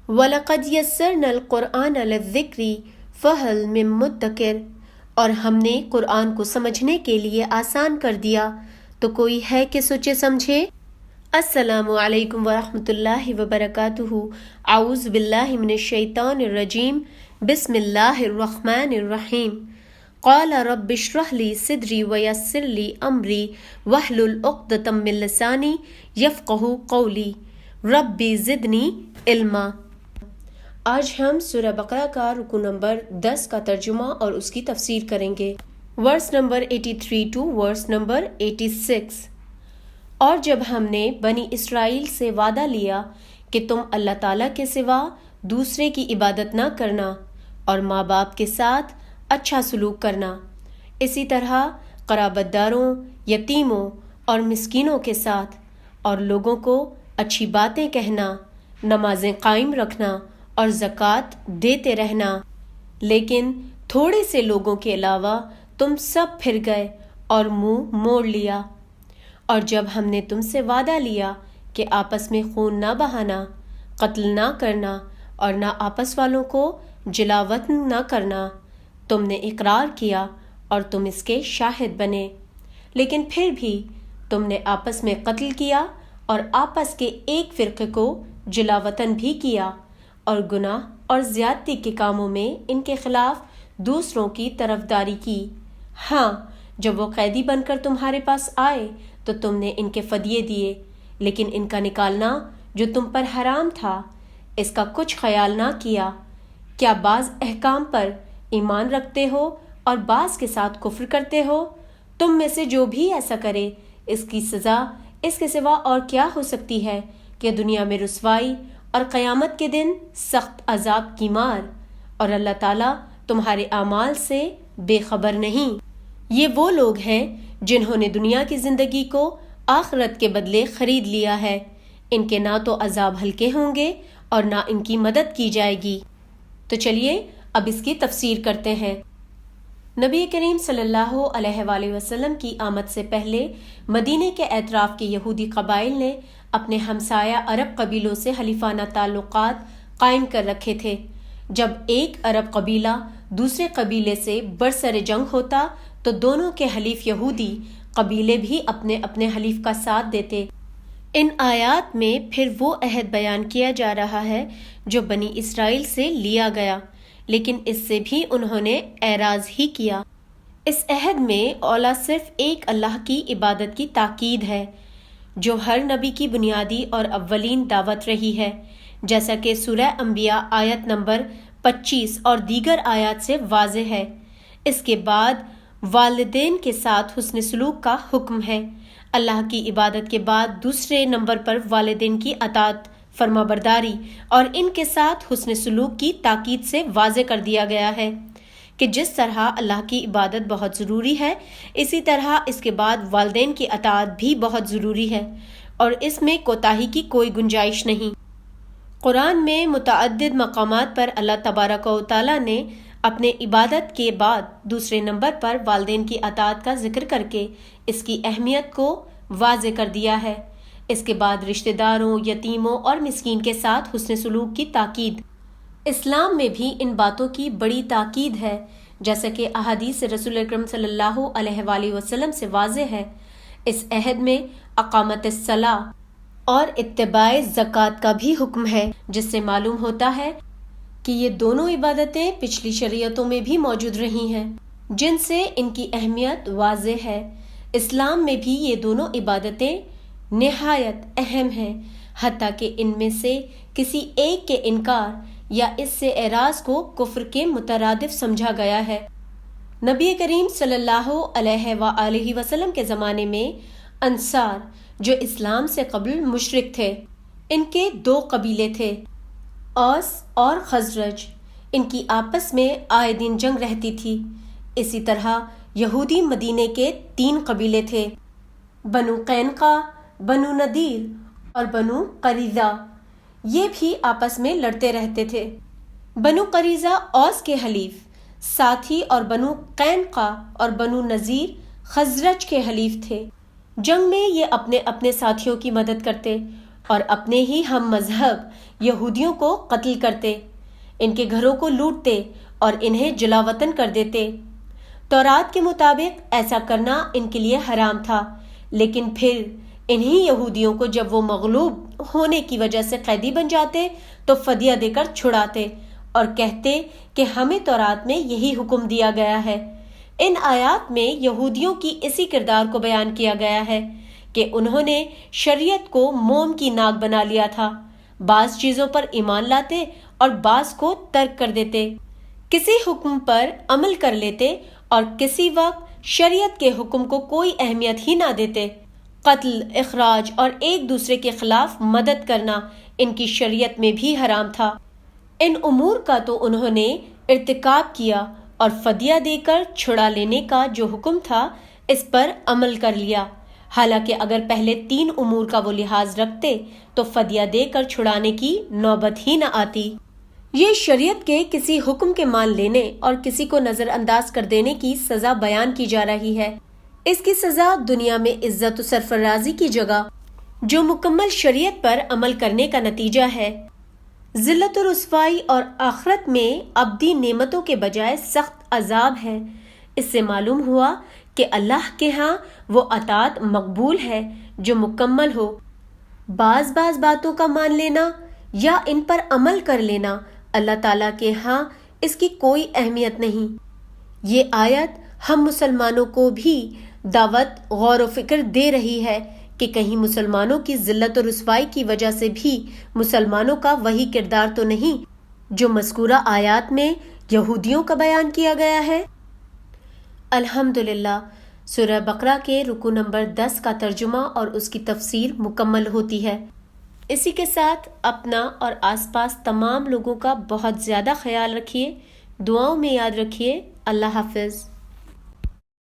وَلَقَدْ يَسَّرْنَا الْقُرْآنَ لِلذِّكْرِ فَهَلْ مِن مُّدَّكِرٍ، اور ہم نے قرآن کو سمجھنے کے لیے آسان کر دیا، تو کوئی ہے کہ سوچے سمجھے۔ السلام علیکم ورحمۃ اللہ وبرکاتہ۔ اعوذ باللہ من الشیطان الرجیم، بسم اللہ الرحمن الرحیم۔ قال رب اشرح لي صدري ويسر لي امري واحلل عقدة من لساني يفقهوا قولي رب زدنی علما۔ آج ہم سورہ بقرہ کا رکوع نمبر 10 کا ترجمہ اور اس کی تفسیر کریں گے، verse number 83 to verse number 86۔ اور جب ہم نے بنی اسرائیل سے وعدہ لیا کہ تم اللہ تعالیٰ کے سوا دوسرے کی عبادت نہ کرنا اور ماں باپ کے ساتھ اچھا سلوک کرنا، اسی طرح قرابت داروں، یتیموں اور مسکینوں کے ساتھ، اور لوگوں کو اچھی باتیں کہنا، نمازیں قائم رکھنا اور زکوٰۃ دیتے رہنا، لیکن تھوڑے سے لوگوں کے علاوہ تم سب پھر گئے اور منہ موڑ لیا۔ اور جب ہم نے تم سے وعدہ لیا کہ آپس میں خون نہ بہانا، قتل نہ کرنا اور نہ آپس والوں کو جلاوطن نہ کرنا، تم نے اقرار کیا اور تم اس کے شاہد بنے، لیکن پھر بھی تم نے آپس میں قتل کیا اور آپس کے ایک فرقے کو جلاوطن بھی کیا، اور گناہ اور زیادتی کے کاموں میں ان کے خلاف دوسروں کی طرفداری کی۔ ہاں، جب وہ قیدی بن کر تمہارے پاس آئے تو تم نے ان کے فدیے دیے، لیکن ان کا نکالنا جو تم پر حرام تھا، اس کا کچھ خیال نہ کیا۔ کیا بعض احکام پر ایمان رکھتے ہو اور بعض کے ساتھ کفر کرتے ہو؟ تم میں سے جو بھی ایسا کرے، اس کی سزا اس کے سوا اور کیا ہو سکتی ہے کہ دنیا میں رسوائی اور قیامت کے دن سخت عذاب کی مار، اور اللہ تعالیٰ تمہارے اعمال سے بے خبر نہیں۔ یہ وہ لوگ ہیں جنہوں نے دنیا کی زندگی کو آخرت کے بدلے خرید لیا ہے، ان کے نہ تو عذاب ہلکے ہوں گے اور نہ ان کی مدد کی جائے گی۔ تو چلیے اب اس کی تفسیر کرتے ہیں۔ نبی کریم صلی اللہ علیہ وآلہ وسلم کی آمد سے پہلے مدینے کے اطراف کے یہودی قبائل نے اپنے ہمسایہ عرب قبیلوں سے حلیفانہ تعلقات قائم کر رکھے تھے۔ جب ایک عرب قبیلہ دوسرے قبیلے سے برسر جنگ ہوتا تو دونوں کے حلیف یہودی قبیلے بھی اپنے اپنے حلیف کا ساتھ دیتے۔ ان آیات میں پھر وہ عہد بیان کیا جا رہا ہے جو بنی اسرائیل سے لیا گیا، لیکن اس سے بھی انہوں نے اعراض ہی کیا۔ اس عہد میں اولا صرف ایک اللہ کی عبادت کی تاکید ہے، جو ہر نبی کی بنیادی اور اولین دعوت رہی ہے، جیسا کہ سورہ انبیاء آیت نمبر 25 اور دیگر آیات سے واضح ہے۔ اس کے بعد والدین کے ساتھ حسن سلوک کا حکم ہے۔ اللہ کی عبادت کے بعد دوسرے نمبر پر والدین کی اطاعت، فرما برداری اور ان کے ساتھ حسن سلوک کی تاکید سے واضح کر دیا گیا ہے کہ جس طرح اللہ کی عبادت بہت ضروری ہے، اسی طرح اس کے بعد والدین کی اطاعت بھی بہت ضروری ہے، اور اس میں کوتاہی کی کوئی گنجائش نہیں۔ قرآن میں متعدد مقامات پر اللہ تبارک و تعالیٰ نے اپنے عبادت کے بعد دوسرے نمبر پر والدین کی اطاعت کا ذکر کر کے اس کی اہمیت کو واضح کر دیا ہے۔ اس کے بعد رشتہ داروں، یتیموں اور مسکین کے ساتھ حسن سلوک کی تاکید۔ اسلام میں بھی ان باتوں کی بڑی تاکید ہے، جیسا کہ احادیث رسول اکرم صلی اللہ علیہ وآلہ وسلم سے واضح ہے۔ اس عہد میں اقامت الصلاۃ اور اتباع زکوٰۃ کا بھی حکم ہے، جس سے معلوم ہوتا ہے کہ یہ دونوں عبادتیں پچھلی شریعتوں میں بھی موجود رہی ہیں، جن سے ان کی اہمیت واضح ہے۔ اسلام میں بھی یہ دونوں عبادتیں نہایت اہم ہیں، حتیٰ کہ ان میں سے کسی ایک کے انکار یا اس سے اعراض کو کفر کے مترادف سمجھا گیا ہے۔ نبی کریم صلی اللہ علیہ وآلہ وسلم کے زمانے میں انصار، جو اسلام سے قبل مشرک تھے، ان کے دو قبیلے تھے، اوس اور خزرج۔ ان کی آپس میں آئے دن جنگ رہتی تھی۔ اسی طرح یہودی مدینے کے 3 قبیلے تھے، بنو قینقاع، بنو نذیر اور بنو قریظہ۔ یہ بھی آپس میں لڑتے رہتے تھے۔ بنو قریظہ اوس کے حلیف ساتھی اور بنو قینقاع اور بنو نذیر خزرج کے حلیف تھے۔ جنگ میں یہ اپنے اپنے ساتھیوں کی مدد کرتے اور اپنے ہی ہم مذہب یہودیوں کو قتل کرتے، ان کے گھروں کو لوٹتے اور انہیں جلا وطن کر دیتے۔ تورات کے مطابق ایسا کرنا ان کے لیے حرام تھا، لیکن پھر انہی یہودیوں کو جب وہ مغلوب ہونے کی وجہ سے قیدی بن جاتے تو فدیہ دے کر چھڑاتے اور کہتے کہ ہمیں تورات میں یہی حکم دیا گیا ہے۔ ان آیات میں یہودیوں کی اسی کردار کو بیان کیا گیا ہے کہ انہوں نے شریعت کو موم کی ناک بنا لیا تھا، بعض چیزوں پر ایمان لاتے اور بعض کو ترک کر دیتے، کسی حکم پر عمل کر لیتے اور کسی وقت شریعت کے حکم کو کوئی اہمیت ہی نہ دیتے۔ قتل، اخراج اور ایک دوسرے کے خلاف مدد کرنا ان کی شریعت میں بھی حرام تھا۔ ان امور کا تو انہوں نے ارتکاب کیا اور فدیہ دے کر چھڑا لینے کا جو حکم تھا اس پر عمل کر لیا، حالانکہ اگر پہلے 3 امور کا وہ لحاظ رکھتے تو فدیہ دے کر چھڑانے کی نوبت ہی نہ آتی۔ یہ شریعت کے کسی حکم کے مان لینے اور کسی کو نظر انداز کر دینے کی سزا بیان کی جا رہی ہے۔ اس کی سزا دنیا میں عزت و سرفرازی کی جگہ جو مکمل شریعت پر عمل کرنے کا نتیجہ ہے، ذلت و رسوائی اور آخرت میں ابدی نعمتوں کے بجائے سخت عذاب ہے۔ اس سے معلوم ہوا کہ اللہ کے ہاں وہ اطاعت مقبول ہے جو مکمل ہو۔ بعض باتوں کا مان لینا یا ان پر عمل کر لینا اللہ تعالیٰ کے ہاں اس کی کوئی اہمیت نہیں۔ یہ آیت ہم مسلمانوں کو بھی دعوت غور و فکر دے رہی ہے کہ کہیں مسلمانوں کی ذلت و رسوائی کی وجہ سے بھی مسلمانوں کا وہی کردار تو نہیں جو مذکورہ آیات میں یہودیوں کا بیان کیا گیا ہے۔ الحمدللہ، سورہ بقرہ کے رکوع نمبر 10 کا ترجمہ اور اس کی تفسیر مکمل ہوتی ہے۔ اسی کے ساتھ اپنا اور آس پاس تمام لوگوں کا بہت زیادہ خیال رکھیے، دعاؤں میں یاد رکھیے۔ اللہ حافظ۔